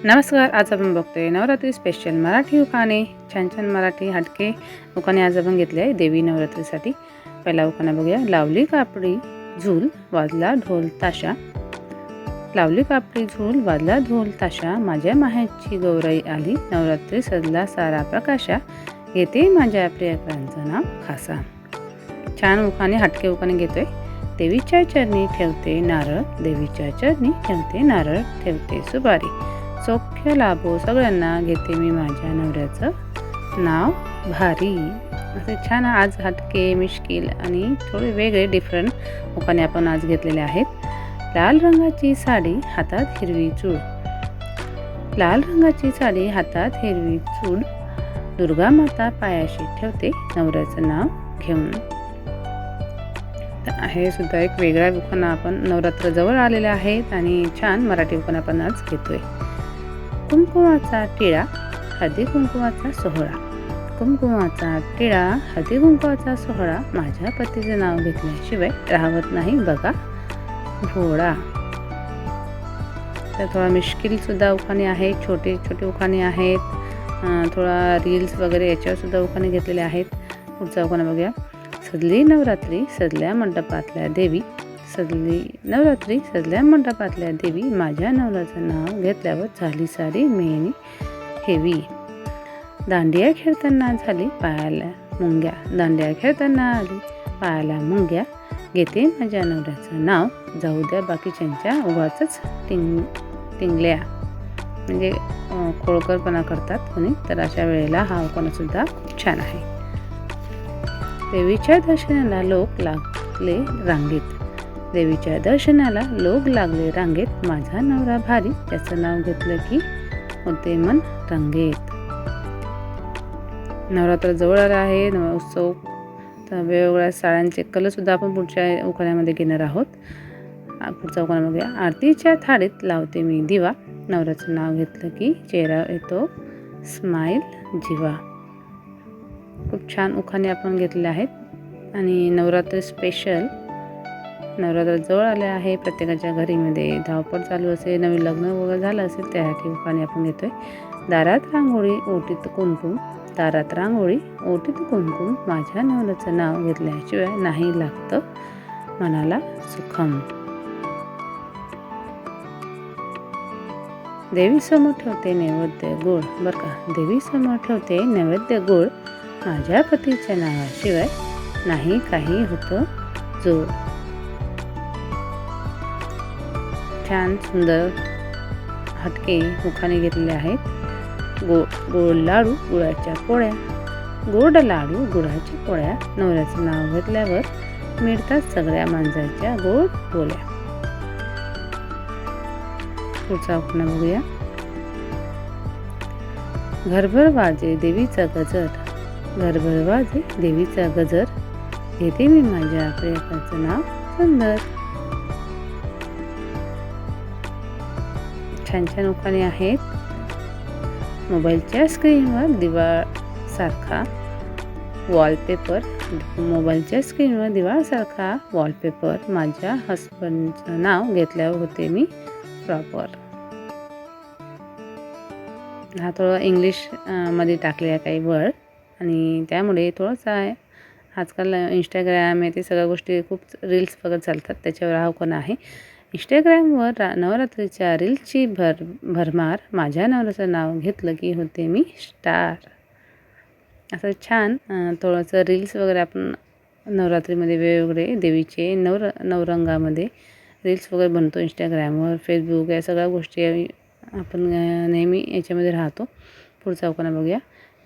नमस्कार. आज आपण बघतोय नवरात्री स्पेशल मराठी उखाणे. छान छान मराठी हटके उखाणे आज आपण घेतले आहे देवी नवरात्रीसाठी. पहिला उखाणा बघूया. लावली कापडी झूल वाजला ढोल ताशा. लावली कापडी झूल वाजला ढोल ताशा. माझ्या माहेरची गौराई आली नवरात्री सजला सारा प्रकाशा. घेते माझ्या प्रियकरांचं नाव खासा. छान उखाणे हटके उखाणे घेतोय. देवीच्या चरणी ठेवते नारळ. देवीच्या चरणी ठेवते नारळ. ठेवते सुपारी. सौख्य लाभो सगळ्यांना. घेते मी माझ्या नवऱ्याचं नाव भारी. असे छान आज हटके मिश्किल आणि थोडे वेगळे डिफरंट उखाणे आपण आज घेतलेले आहेत. लाल रंगाची साडी हातात हिरवी चूड. लाल रंगाची साडी हातात हिरवी चूड. दुर्गा माता पायाशी ठेवते नवऱ्याचं नाव घेऊन. हे सुद्धा एक वेगळा उखाणा आपण नवरात्र जवळ आलेले आहेत आणि छान मराठी उखाणा आपण आज घेतोय. कुंकुमाचा टिळा हळदी कुंकुमाचा सोहळा. कुंकुमाचा टिळा हळदी कुंकुमाचा सोहळा. माझ्या पतीचं नाव घेतल्याशिवाय राहत नाही बघा भोळा. तर थोडा मिश्किल सुद्धा उखाणे आहेत. छोटे छोटे उखाणे आहेत. थोडा रील्स वगैरे याच्यावर सुद्धा उखाणे घेतलेले आहेत. पुढचा उखाणा बघूया. सजली नवरात्री सजल्या मंडपातल्या देवी. सजली नवरात्री सजल्या मंडपातल्या देवी. माझ्या नवऱ्याचं नाव घेतल्यावर झाली सारी मेहनी हेवी. दांडिया खेळताना झाली पायाला मुंग्या. दांडिया खेळताना आली पायाला मुंग्या. घेते माझ्या नवऱ्याचं नाव जाऊ द्या बाकीच्यांच्या उगाचच टिंगल्या. म्हणजे खोळकरपणा करतात कोणी, तर अशा वेळेला हा उखाणा सुद्धा खूप छान आहे. देवीच्या दर्शनाला लोक लागले रांगेत. देवीच्या दर्शनाला लोक लागले रांगेत. माझा नवरा भारी त्याचं नाव घेतलं की होते मन रंगेत. नवरात्र जवळ आला आहे. उत्सव तर वेगवेगळ्या साड्यांचे कलर सुद्धा आपण पुढच्या उखाण्यामध्ये घेणार आहोत. पुढचा उखाणा बघूया. आरतीच्या थाळीत लावते मी दिवा. नवऱ्याचं नाव घेतलं की चेहरा येतो स्माईल जीवा. खूप छान उखाणे आपण घेतलेले आहेत आणि नवरात्र स्पेशल. नवरात्र जवळ आले आहे. प्रत्येकाच्या घरीमध्ये धावपळ चालू असेल, नवीन लग्न वगैरे झालं असेल त्यासाठी उखाणे आपण घेतोय. दारात रांगोळी ओटीत कुंकुम. दारात रांगोळी ओटीत कुंकुम. माझ्या नवऱ्याचं नाव घेतल्याशिवाय नाही लागतं मनाला सुखम. देवीसमोर ठेवते नैवेद्य गोड. बरं का, देवीसमोर ठेवते नैवेद्य गोड. माझ्या पतीच्या नावाशिवाय नाही काही होतं जोड. छान सुंदर हटके उखाणे घेतलेले आहेत. गोड लाडू गुळाच्या पोळ्या. गोड लाडू गुळाच्या पोळ्या. नवऱ्याचं नाव घेतल्यावर मिळतात सगळ्या माणसाच्या गोड बोल्या. पुढचा उखाणा बघूया. घरभर वाजे देवीचा गजर. घरभर वाजे देवीचा गजर. घेते मी माझ्या प्रियकराचं नाव सुंदर. छान छान उखाणे आहेत. मोबाईलच्या स्क्रीनवर दिवा सारखा वॉलपेपर. मोबाईलच्या स्क्रीनवर दिवा सारखा वॉलपेपर. माझ्या हस्बंडचं नाव घेतल्यावर होते मी प्रॉपर. हा थोडा इंग्लिश मध्ये टाकलेला काही वर्ड आणि त्यामुळे थोडंसं आहे. आजकाल इंस्टाग्राम आहे ते सगळ्या गोष्टी खूप रील्स बघत चालतात, त्याच्यावर हा उखाणा आहे. इंस्टाग्रामवर नवरात्रीच्या रील्सची भरमार. माझ्या नवऱ्याचं नाव घेतलं की होते मी स्टार. असं छान थोडंसं रील्स वगैरे आपण नवरात्रीमध्ये वेगवेगळे देवीचे नवरंगामध्ये रील्स वगैरे बनतो. इंस्टाग्रामवर फेसबुक या सगळ्या गोष्टी आपण नेहमी याच्यामध्ये राहतो. पुढचा उखाणा बघूया.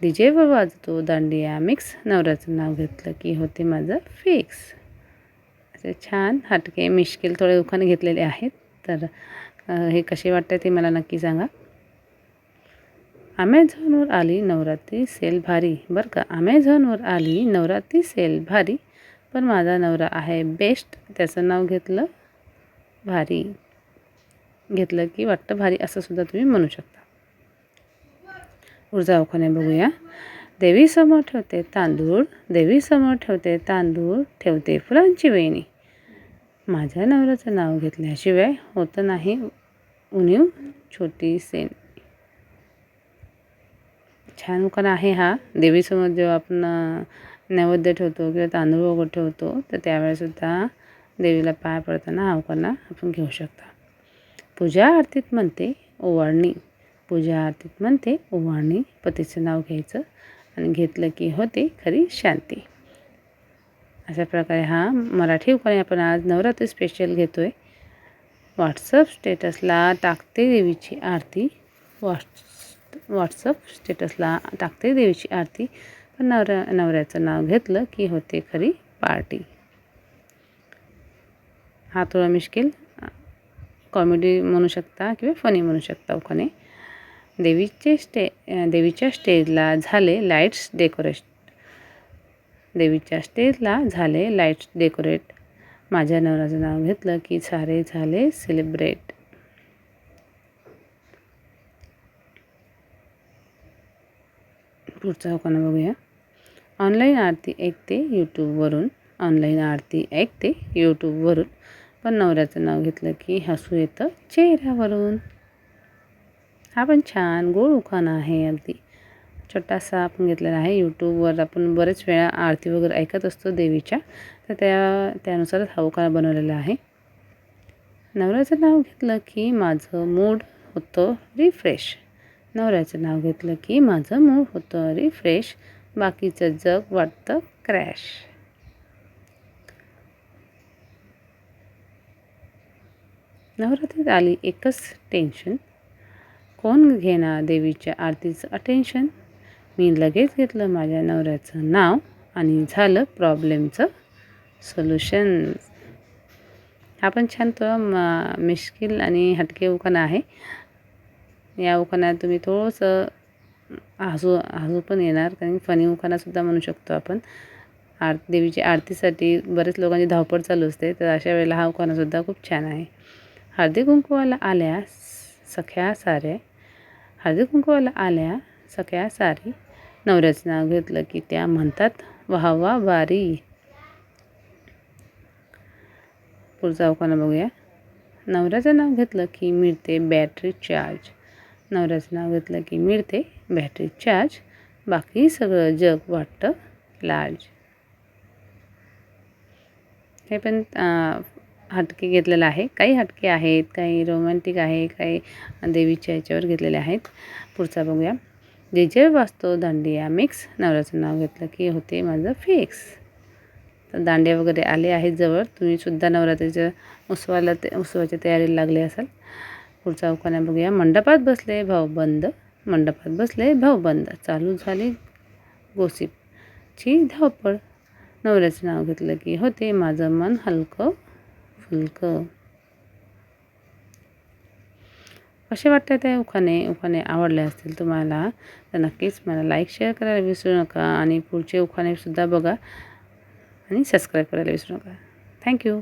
डीजेवर वाजतो दांडिया मिक्स. नवऱ्याचं नाव घेतलं की होते माझं फिक्स. असे छान हटके मिश्किल थोडे उखाणे घेतलेले आहेत. तर हे कसे वाटतं ते मला नक्की सांगा. अमेझॉनवर आली नवरात्री सेल भारी. बरं का, अमेझॉनवर आली नवरात्री सेल भारी. पण माझा नवरा आहे बेस्ट त्याचं नाव घेतलं भारी. घेतलं की वाटतं भारी असं सुद्धा तुम्ही म्हणू शकता. पुढचा उखाणे बघूया. देवीसमोर ठेवते तांदूळ. देवीसमोर ठेवते तांदूळ. ठेवते फुलांची वेणी. माझ्या नवऱ्याचं नाव घेतल्याशिवाय होतं नाही उणीव छोटी सेन. छान उखाणा आहे हा. देवीसमोर जेव्हा आपण नैवेद्य ठेवतो किंवा तांदूळ वगैरे ठेवतो तर त्यावेळेसुद्धा देवीला पाय पडताना हा उखाणा आपण घेऊ शकता. पूजा आरतीत म्हणते ओवाळणी, पूजा आरतीत म्हणते ओवाळणी, पतीचं नाव घ्यायचं आणि घेतलं की होते खरी शांती. अशा प्रकारे हा मराठी उखाणे आपण आज नवरात्री स्पेशल घेतो आहे. व्हॉट्सअप स्टेटसला टाकते देवीची आरती, व्हॉट्सअप स्टेटसला टाकते देवीची आरती, पण नवऱ्याचं नाव घेतलं की होते खरी पार्टी. हा थोडा मुश्किल कॉमेडी म्हणू शकता किंवा फनी म्हणू शकता उखाणे. देवीच्या स्टेजला झाले लाईट्स डेकोरेट, देवीच्या स्टेजला झाले लाईट्स डेकोरेट, माझ्या नवऱ्याचं नाव घेतलं की सारे झाले सेलिब्रेट. पुढचा उखाणा बघूया. ऑनलाईन आरती ऐकते यूट्यूबवरून, ऑनलाईन आरती ऐकते यूट्यूबवरून, पण नवऱ्याचं नाव घेतलं की हसू येतं चेहऱ्यावरून. हा पण छान गोड उखाणा आहे. अगदी छोटासा आपण घेतलेला आहे. यूट्यूबवर आपण बरेच वेळा आरती वगैरे ऐकत असतो देवीच्या, तर त्यानुसारच हा उखाणा बनवलेला आहे. नवऱ्याचं नाव घेतलं की माझं मूड होतं रिफ्रेश, नवऱ्याचं नाव घेतलं की माझं मूड होतं रिफ्रेश, बाकीचं जग वाटतं क्रॅश. नवरात्रीत आली एकच टेन्शन, कोण घेणार देवीच्या आरतीचं अटेन्शन, मी लगेच घेतलं माझ्या नवऱ्याचं नाव आणि झालं प्रॉब्लेमचं सोल्युशन. हा पण छान तो मिश्किल आणि हटके उखाणा आहे. या उखाण्यात तुम्ही थोडंसं हसू पण येणार, कारण फनी उखाणासुद्धा म्हणू शकतो आपण. देवीची आरतीसाठी बरेच लोकांची धावपळ चालू असते, तर अशा वेळेला हा उखाणासुद्धा खूप छान आहे. हळदी कुंकवाला आल्या सख्या साऱ्या, हळदी कुंकवाला आल्या सख्या सारी, नवऱ्याचं नाव घेतलं की त्या म्हणतात वाह वाह बारी. पुढचा उखाणा बघूया. नवऱ्याचं नाव घेतलं की मिळते बॅटरी चार्ज, नवऱ्याचं नाव घेतलं की मिळते बॅटरी चार्ज, बाकी सगळं जग वाटतं लार्ज. हे पण हटके घेतलेलं आहे. काही हटके आहेत, काही रोमॅन्टिक आहे, काही देवीच्या ह्याच्यावर घेतलेले आहेत. पुढचा बघूया. जे वाजतो दांडिया मिक्स, नवऱ्याचं नाव घेतलं की होते माझं फिक्स. तर दांडिया वगैरे आले आहेत जवळ, तुम्हीसुद्धा नवरात्रीच्या उत्सवाच्या तयारीला लागले असाल. पुढचा उखाणा बघूया. मंडपात बसले भाऊबंद, मंडपात बसले भाऊबंद, चालू झाली गोसिपची धावपळ, नवऱ्याचं नाव घेतलं की होते माझं मन हलकं फुलकं. कसे वाटते ते उखाणे आवडले असतील तुम्हाला तर नक्कीच मला लाईक शेअर करायला विसरू नका आणि पुढचे उखाणेसुद्धा बघा आणि सबस्क्राईब करायला विसरू नका. थँक्यू.